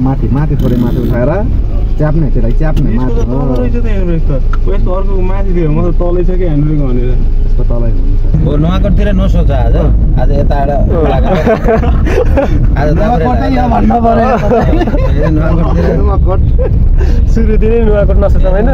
माथि माथि थोरै माथि उठाएर च्याप्ने त्यसलाई च्याप्ने माथि तल रहेछ त ह्यान्ड ब्रेक त यस्तो अर्को माथि दियो म त तलै छ कि ह्यान्ड ब्रेक भनेर यसको तलै हुन्छ ओ नुवाकोटतिर नसोच आज यता आज नुवाकोटै यहाँ भन्न पर्यो नुवाकोट सुरुदेखि नुवाकोट नसोच हैन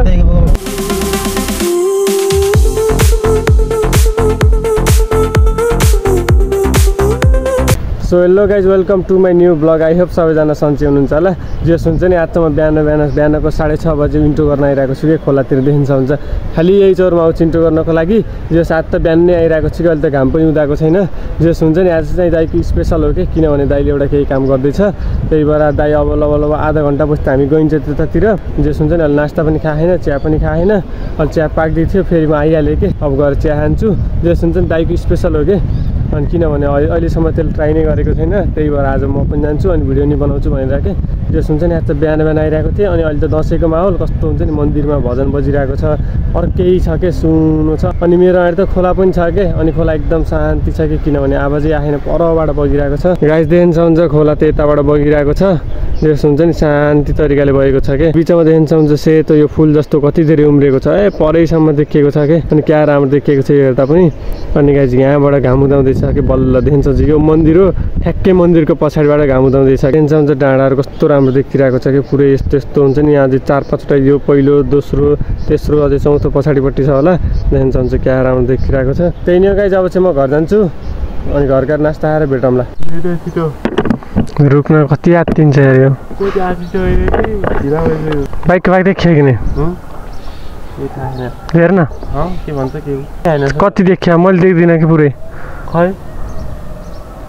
so hello guys welcome to my new blog I hope सबैजना सन्चै हुनुहुन्छ होला जे हुन्छ नि आज त म बिहानको 6:30 बजे इन्ट्रो गर्न आइरहेको छु कि खोलातिर देखिन्छ हुन्छ खालि यही चौरमा आउँछु इन्ट्रो गर्नको लागि जे आज त बिहान नै आइरहेको छु कि अहिले त घाम पनि उदाएको छैन जे हुन्छ नि आज चाहिँ दाइको स्पेसल हो कि किनभने दाइले एउटा केही काम गर्दैछ त्यही भएर दाइ अब लगभग आधा घन्टा पछि हामी गइन्छ त्यतातिर जे हुन्छ नि अहिले नास्ता पनि खाएन चिया पनि खाएन अहिले चिया पाक्दै थियो फेरि म आइहालेँ कि अब गएर चिया खान्छु जे हुन्छ नि दाइको स्पेसल हो कि अनि किनभने अहिलेसम्म त्यसले ट्राई नै गरेको छैन त्यही भएर आज म पनि जान्छु अनि भिडियो नि बनाउँछु भनेर के जस हुन्छ नि आज त बिहान आइरहेको थिएँ अनि अहिले त दसैँको माहौल कस्तो हुन्छ नि मन्दिरमा भजन बजिरहेको छ अर्कै छ के सुन्नु छ अनि मेरो अगाडि त खोला पनि छ के अनि खोला एकदम शान्ति छ कि किनभने आवाजै आएन परबाट बगिरहेको छ गाइस देखिन्छ हुन्छ खोला त यताबाट बगिरहेको छ जस हुन्छ नि शान्ति तरिकाले बगेको छ के बिचमा देखिन्छ हुन्छ सेतो यो फुल जस्तो कति धेरै उम्रेको छ परैसम्म देखिएको छ के अनि क्या राम्रो देखिएको छ हेर्दा पनि अनि गाइस यहाँबाट घाम उदाउँदैछ कि बल्ल देखिन्छ यो मन्दिर हो ठ्याक्कै मन्दिरको पछाडिबाट घाम उदाउँदैछ देखिन्छ हुन्छ डाँडाहरू कस्तो राम्रो देखिरहेको छ कि पुरै यस्तो यस्तो हुन्छ नि यहाँ चाहिँ 4-5वटा यो पहिलो दोस्रो तेस्रो अझै चौथो पछाडिपट्टि छ होला देखिन्छ हुन्छ क्या राम्रो देखिरहेको छ त्यही नै गाइस अब चाहिँ म घर जान्छु अनि घरका नास्ता खाएर भेटौँला रुखमा कति आत्तिन्छ यो बाइक देखियो कि नै हेर न के भन्छ के कति देखियो मैले देख्दिनँ कि पुरै खै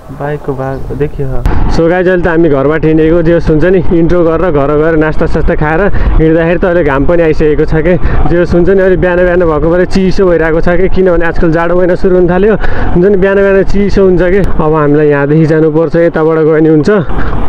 बाइकको भाग देखियो सो गाइस अहिले त हामी घरबाट हिँडेको जे हुन्छ नि इन्ट्रो गरेर घर गएर नास्ता सास्ता खाएर हिँड्दाखेरि त अहिले घाम पनि आइसकेको छ कि जे हुन्छ नि अहिले बिहान भएको भएर चिसो भइरहेको छ कि किनभने आजकल जाडो महिना सुरु हुन थाल्यो हुन्छ नि बिहान चिसो हुन्छ कि अब हामीलाई यहाँदेखि जानुपर्छ यताबाट गयो नि हुन्छ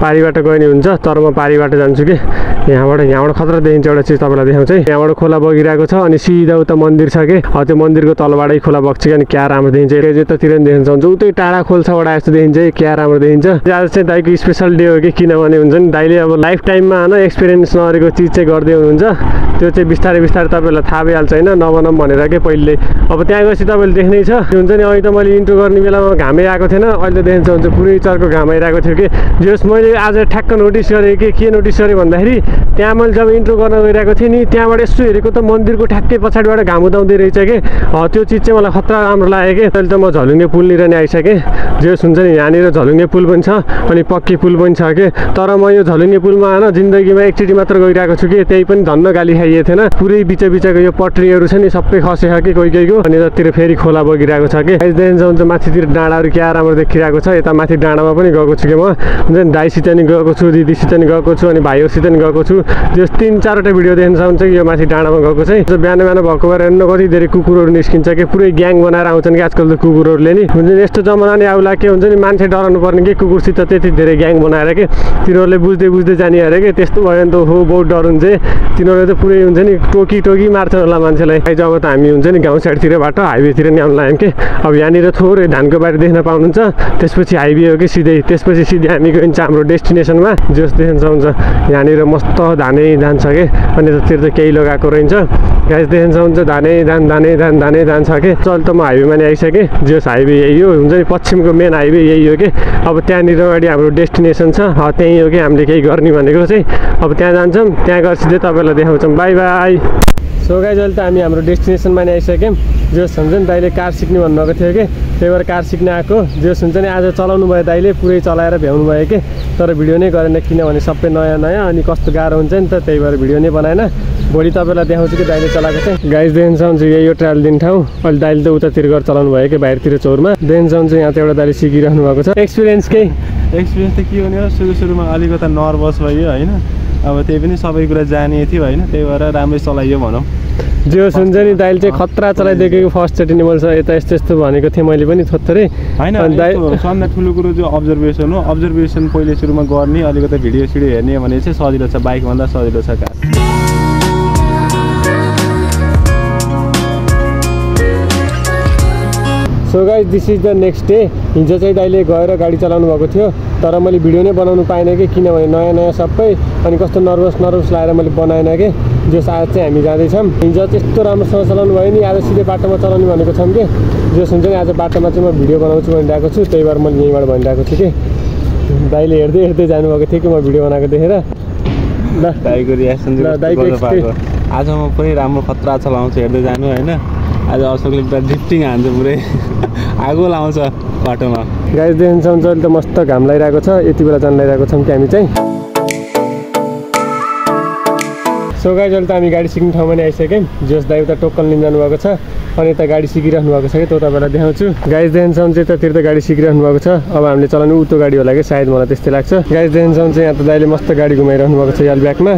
पारीबाट गयो नि हुन्छ तर म पारीबाट जान्छु कि यहाँबाट खतरा देखिन्छ एउटा चिज तपाईँलाई देखाउँछ यहाँबाट खोला बगिरहेको छ अनि सिधा उता मन्दिर छ कि त्यो मन्दिरको तलबाटै खोला बग्छ कि अनि क्या राम्रो देखिन्छ यतातिर नि देखिन्छ हुन्छ उतै टाढा खोल्छाबाट यस्तो देखिन्छ क्या राम्रो देखिन्छ आज चाहिँ दाइको स्पेसल डे हो कि किनभने हुन्छ नि दाइले अब लाइफ टाइममा होइन एक्सपिरियन्स नगरेको चिज चाहिँ गर्दै हुनुहुन्छ त्यो चाहिँ बिस्तारै तपाईँहरूलाई थाहा भइहाल्छ होइन नबनाऊँ भनेर के पहिले अब त्यहाँ गएपछि तपाईँले देख्नै छ हुन्छ नि अहिले त मैले इन्ट्रो गर्ने बेलामा घामै आएको थिएन अहिले त देखिन्छ हुन्छ पुरै चर्को घाम आइरहेको थियो कि जस मैले आज ठ्याक्क नोटिस गरेँ कि के नोटिस गरेँ भन्दाखेरि त्यहाँ मैले जब इन्ट्रो गर्न गइरहेको थिएँ नि त्यहाँबाट यसो हेरेको त मन्दिरको ठ्याक्कै पछाडिबाट घाम उदाउँदै रहेछ कि त्यो चिज चाहिँ मलाई खतरा राम्रो लाग्यो कि अहिले त म झलुङ्गे पुलनिर नै आइसकेँ जस हुन्छ नि यहाँनिर झलुङ्गे पुल पनि छ अनि पक्की पुल पनि छ कि तर म यो झलुङ्गे पुलमा होइन जिन्दगीमा एकचोटि मात्र गइरहेको छु कि त्यही पनि धन्न गाली खाइएको थिएन पुरै बिचको यो पट्रीहरू छ नि सबै खसेको कि कोहीको अनि यतातिर फेरि खोला बगिरहेको छ कि देखिन्छ हुन्छ माथितिर डाँडाहरू क्या राम्रो देखिरहेको छ यता माथि डाँडामा पनि गएको छु कि म हुन्छ नि दाइसित नि गएको छु दिदीसित नि गएको छु अनि भाइहरूसित नि गएको छु जस 3-4वटा भिडियो देखिन्छ हुन्छ कि यो माथि डाँडामा गएको चाहिँ बिहान भएको भएर हेर्नु कति धेरै कुकुरहरू निस्किन्छ कि पुरै ग्याङ बनाएर आउँछन् कि आजकल त कुकुरहरूले नि हुन्छ नि यस्तो जमाना नि आउला के हुन्छ नि मान्छे डराउनु पर्ने कि कुकुरसित त्यति धेरै ग्याङ बनाएर कि तिनीहरूले बुझ्दै जाने अरे कि त्यस्तो भयो भने त हो बहुत डर हुन्छ तिनीहरूले त पुरै हुन्छ नि टोकी मार्छन् होला मान्छेलाई जब त हामी हुन्छ नि गाउँ साइडतिरबाट हाइवेतिर नि आउनु लाग्यौँ कि अब यहाँनिर थोरै धानको बारी देख्न पाउनुहुन्छ त्यसपछि हाइवे हो कि सिधै त्यसपछि सिधै हामी गइन्छ हाम्रो डेस्टिनेसनमा जस देखिन्छ हुन्छ यहाँनिर मस्त धानै धान छ कि अनि यतातिर त केही लगाएको रहन्छ गाइस देखिन्छ हुन्छ धानै धान छ कि चल त म हाइवेमा नि आइसकेँ जस हाइवे यही हो हुन्छ नि पश्चिमको मेन हाइवे यही हो कि अब त्यहाँनिर अगाडि हाम्रो डेस्टिनेसन छ त्यहीँ हो कि हामीले केही गर्ने भनेको चाहिँ अब त्यहाँ जान्छौँ त्यहाँ गएर सिधै तपाईँहरूलाई देखाउँछौँ बाई बाई सो गाइस अहिले त हामी हाम्रो डेस्टिनेसनमा नि आइसक्यौँ जस हुन्छ नि दाइले कार सिक्ने भन्नुभएको थियो कि त्यही भएर कार सिक्न आएको जस हुन्छ नि आज चलाउनु भयो दाइले पुरै चलाएर भ्याउनु भयो कि तर भिडियो नै गरेन किनभने सबै नयाँ अनि कस्तो गाह्रो हुन्छ नि त त्यही भएर भिडियो नै बनाएन भोलि तपाईँलाई देखाउँछु कि दाइले चलाएको चाहिँ गाइस देखिन्छ हुन्छ यही हो ट्रायल दिने ठाउँ अहिले दाइले त उतातिर गएर चलाउनु भयो कि बाहिरतिर चौरमा देखिन्छ हुन्छ यहाँ त एउटा दाइले सिकिरहनु भएको छ एक्सपिरियन्स त के हुने हो सुरुमा अलिकति नर्भस भयो होइन अब त्यही पनि सबै कुरा जाने थियो होइन त्यही भएर राम्रै चलाइयो भनौँ जे हुन्छ नि दाइले चाहिँ खतरा चलाइदिएको फर्स्टचोटि नि मैले यता यस्तो भनेको थिएँ मैले पनि थोरै होइन सबभन्दा ठुलो कुरो जो अब्जर्भेसन हो अब्जर्भेसन पहिले सुरुमा गर्ने अलिकति भिडियो हेर्ने भने चाहिँ सजिलो छ बाइकभन्दा सजिलो छ car so guys this is the next day हिजो चाहिँ दाइले गएर गाडी चलाउनु भएको थियो तर मैले भिडियो नै बनाउनु पाइनँ कि किनभने नयाँ नयाँ सबै अनि कस्तो नर्भस लाएर मैले बनाएन कि जस आज चाहिँ हामी जाँदैछौँ हिजो त्यस्तो राम्रोसँग चलाउनु भयो नि आज सिधै बाटोमा चलाउने भनेको छौँ कि जस हुन्छ नि आज बाटोमा चाहिँ म भिडियो बनाउँछु भनिरहेको छु त्यही भएर मैले यहीँबाट भनिरहेको छु कि दाइले हेर्दै जानुभएको थियो कि म भिडियो बनाएको देखेर ल दाइको रियाक्सन आज म पनि राम्रो खतरा चलाउँछु हेर्दै जानु होइन आज अशोकले पुरा ड्रिफ्टिङ हान्छ पुरै आगो लाउँछ बाटोमा गाइस देख्नुहुन्छ अहिले त मस्त घाम लागिरहेको छ यति बेला जान लागिरहेको छौँ कि हामी चाहिँ सो गाइस अहिले त हामी गाडी सिक्ने ठाउँमा नै आइसक्यौँ जस दाइ उता टोकन लिन जानुभएको छ अनि यता गाडी सिकिरहनु भएको छ कि त्यो तपाईँलाई देखाउँछु गाइस देख्नुहुन्छ यतातिर त गाडी सिकिरहनु भएको छ अब हामीले चलाउने उतो गाडी होला कि सायद मलाई त्यस्तै लाग्छ गाइस देख्नुहुन्छ यहाँ त दाइले मस्त गाडी घुमाइरहनु भएको छ याल ब्याकमा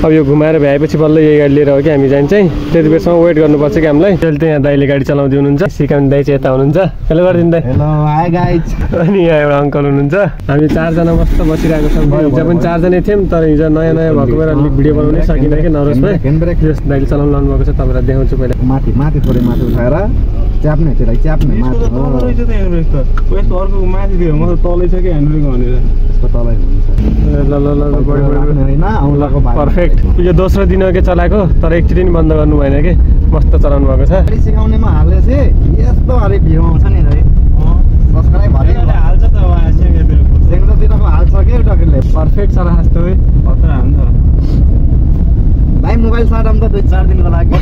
अब यो घुमाएर भ्याएपछि बल्ल यही गाडी लिएर हो कि हामी जान्छ है त्यति बेरसम्म वेट गर्नुपर्छ कि हामीलाई अहिले त यहाँ दाइले गाडी चलाउँदै हुनुहुन्छ सिकाउने दाइ चाहिँ यता हुनुहुन्छ हेलो गरिदिनु दाइ हेलो हाई गाइज अनि यहाँ एउटा अङ्कल हुनुहुन्छ हामी 4 जना मस्त बसिरहेको छौँ हिजो पनि 4 जनै थियौँ तर हिजो नयाँ भएको भएर अलिक भिडियो बनाउनै सकिँदैन कि नर्भस भयो यस दाइले चलाउनु लानु भएको छ तपाईँलाई देखाउँछु पहिला माथि थोरै माथि उठाएर च्याप्ने त्यसलाई च्याप्ने माथि अर्को माथि दियो म त तलै छ कि ह्यान्डब्रेक भनेर त्यसको तलै हुन्छ पर्फेक्ट यो दोस्रो दिन के चलाएको तर एकचोटि नि बन्द गर्नु भएन कि मस्त चलाउनु भएको छ गाडी सिकाउनेमा हाल्ने चाहिँ यस्तो अरे भिउ आउँछ नि है सब्स्क्राइब हाल्छ त सेङ्ग्रोतिरको हाल्छ के टकेरले पर्फेक्ट चला जस्तो है खतरा हुन्छ भाइ मोबाइल साटम त 2-4 दिनको लागि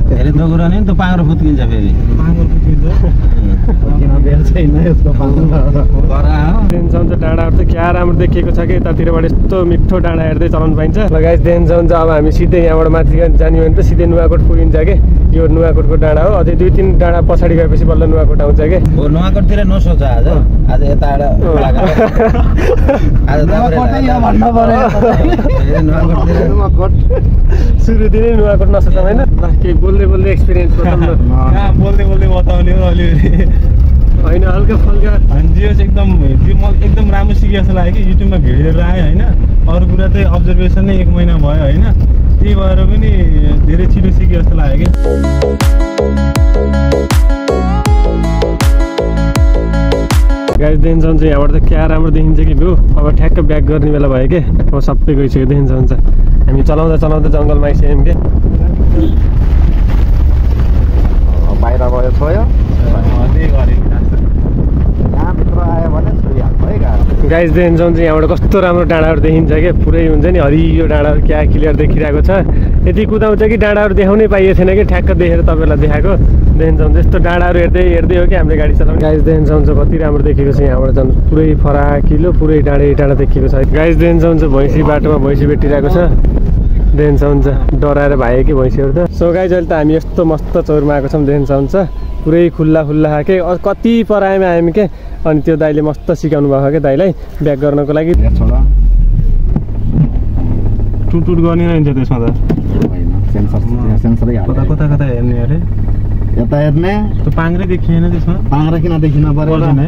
धेरै दोगुरो नि त पाङ्रो फुत्किन्छ फेरि पाङ्रो फुत्किन्छ किन बेल छैन यसको पाङ्रो देख्नुहुन्छ डाँडाहरू त क्या राम्रो देखिएको छ कि यतातिरबाट यस्तो मिठो डाँडा हेर्दै चलाउनु पाइन्छ लगायत देख्नुहुन्छ अब हामी सिधै यहाँबाट माथि जाने भने त सिधै नुवाकोट पुगिन्छ कि यो नुवाकोटको डाँडा हो अझै 2-3 डाँडा पछाडि गएपछि बल्ल नुवाकोट आउँछ कि नुवाकोटतिर नसोच आज यताबाट सुरुदेखि नै नुवाकोट नसोच होइन केही बोल्दै एक्सपिरियन्स बोल्दै बताउने हो अलिअलि होइन हल्का फल्का जियो चाहिँ एकदम राम्रो सिके जस्तो लाग्यो कि युट्युबमा भिडियो हेरेर आएँ होइन अरू कुरा चाहिँ अब्जर्भेसन नै 1 महिना भयो होइन त्यही भएर पनि धेरै छिटो सिके जस्तो लाग्यो कि गाइस देख्नुहुन्छ यहाँबाट त क्या राम्रो देखिन्छ कि भ्यू अब ठ्याक्क ब्याक गर्ने बेला भयो कि अब सबै गइसक्यो देखिन्छ हामी चलाउँदा जङ्गलमा आइसक्यौँ कि बाहिर गयो छोयो यहाँभित्र आयो भने छोइहाल्छ है गाइस देख्नुहुन्छ यहाँबाट कस्तो राम्रो डाँडाहरू देखिन्छ कि पुरै हुन्छ नि हरियो डाँडाहरू क्या क्लियर देखिरहेको छ यति कुदाउँछ कि डाँडाहरू देखाउनै पाइएको थिएन कि ठ्याक्क देखेर तपाईँलाई देखाएको देख्नुहुन्छ यस्तो डाँडाहरू हेर्दै हो कि हामीले गाडी चलाउने गाइस देख्नुहुन्छ कति राम्रो देखेको छ यहाँबाट जानु पुरै फराकिलो पुरै डाँडा देखिएको छ गाइस देख्नुहुन्छ भैँसी बाटोमा भैँसी भेटिरहेको छ देख्नुहुन्छ डराएर भायो कि भैँसीहरू त सो गाइस अहिले त हामी यस्तो मस्त चौरमा आएको छौँ देख्नुहुन्छ पुरै खुल्ला के कति पराएमा आयौँ के अनि त्यो दाइले मस्त सिकाउनु भएको क्या दाइलाई ब्याक गर्नको लागि टुट गर्ने हुन्छ त्यसमा त कता हेर्ने अरे यता हेर्ने त्यो पाङ्ग्रै देखिएन त्यसमा पाङ्ग्रा किन देखिन पर्यो है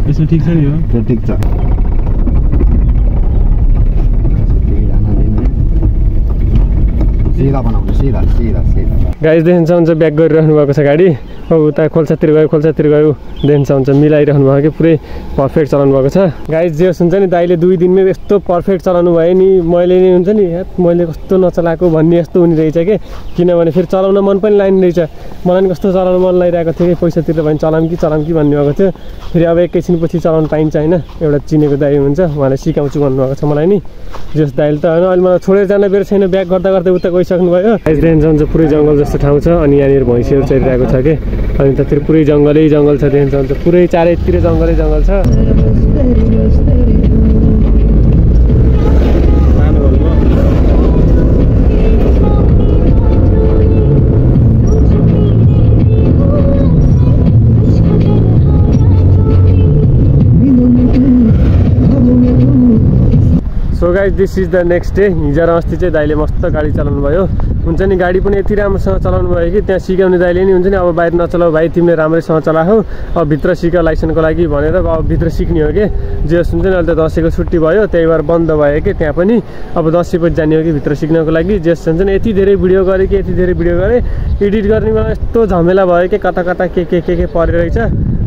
यसो ठिक छ नि हो त्यो ठिक छ गाइस देख्नुहुन्छ ब्याक गरिरहनु भएको छ गाडी अब उता खोल्सातिर गयो देख्नुहुन्छ मिलाइरहनु भएको कि पुरै पर्फेक्ट चलाउनु भएको छ गाइस जे हुन्छ नि दाइले 2 दिनमै यस्तो पर्फेक्ट चलाउनु भयो नि मैले नि हुन्छ नि मैले कस्तो नचलाएको भन्ने यस्तो हुने रहेछ कि किनभने फेरि चलाउन मन पनि लाग्ने रहेछ मलाई नि कस्तो चलाउन मन लागिरहेको थियो कि पैसा तिरेर भने चलाऊँ कि भन्ने भएको थियो फेरि अब एकैछिनपछि चलाउन पाइन्छ होइन एउटा चिनेको दाइ हुन्छ उहाँले सिकाउँछु भन्नुभएको छ मलाई नि जस दाइले त होइन अहिले मलाई छोडेर जान बेर छैन ब्याक गर्दा उता गइसक्नु भयो गाइस देख्नुहुन्छ पुरै जङ्गल जस्तो ठाउँ छ अनि यहाँनिर भैँसीहरू चलिरहेको छ कि अनि त्यतिर पुरै जङ्गलै जङ्गल छ देख्नुहुन्छ पुरै चारैतिर जङ्गलै जङ्गल छ so guys this is the next day हिजो र अस्ति चाहिँ दाइले मस्त गाडी चलाउनु भयो हुन्छ नि गाडी पनि यति राम्रोसँग चलाउनु भयो कि त्यहाँ सिकाउने दाइले नि हुन्छ नि अब बाहिर नचलाऊ भाइ तिमीले राम्रैसँग चलाऊ अब भित्र सिक लाइसेन्सको लागि भनेर अब भित्र सिक्ने हो कि जे होस् हुन्छ नि अहिले त दसैँको छुट्टी भयो त्यही भएर बन्द भयो कि त्यहाँ पनि अब दसैँपछि जाने हो कि भित्र सिक्नको लागि जे होस् हुन्छ नि यति धेरै भिडियो गरेँ कि यति धेरै भिडियो गरेँ एडिट गर्ने बेला यस्तो झमेला भयो कि कता कता के परिरहेछ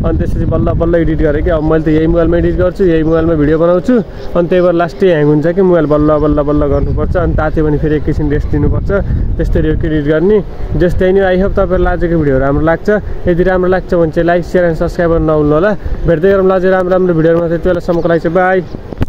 अनि त्यसपछि बल्ल बल्ल एडिट गरेँ कि अब मैले त यही मोबाइलमा एडिट गर्छु यही मोबाइलमा भिडियो बनाउँछु अनि त्यही भएर लास्टै ह्याङ हुन्छ कि मोबाइल बल्ल बल्ल बल्ल गर्नुपर्छ अनि तात्यो भने फेरि एकैछिन रेस्ट दिनुपर्छ त्यस्तरी हो कि एडिट गर्ने जस्तै नि आई होप तपाईँहरूलाई आजको भिडियो राम्रो लाग्छ यदि राम्रो लाग्छ भने चाहिँ लाइक सेयर एन्ड सब्सक्राइब गर्न नभुल्नु होला भेट्दै गरौँ अझै राम्रो भिडियोमा त्यति बेलासम्मको लागि चाहिँ बाई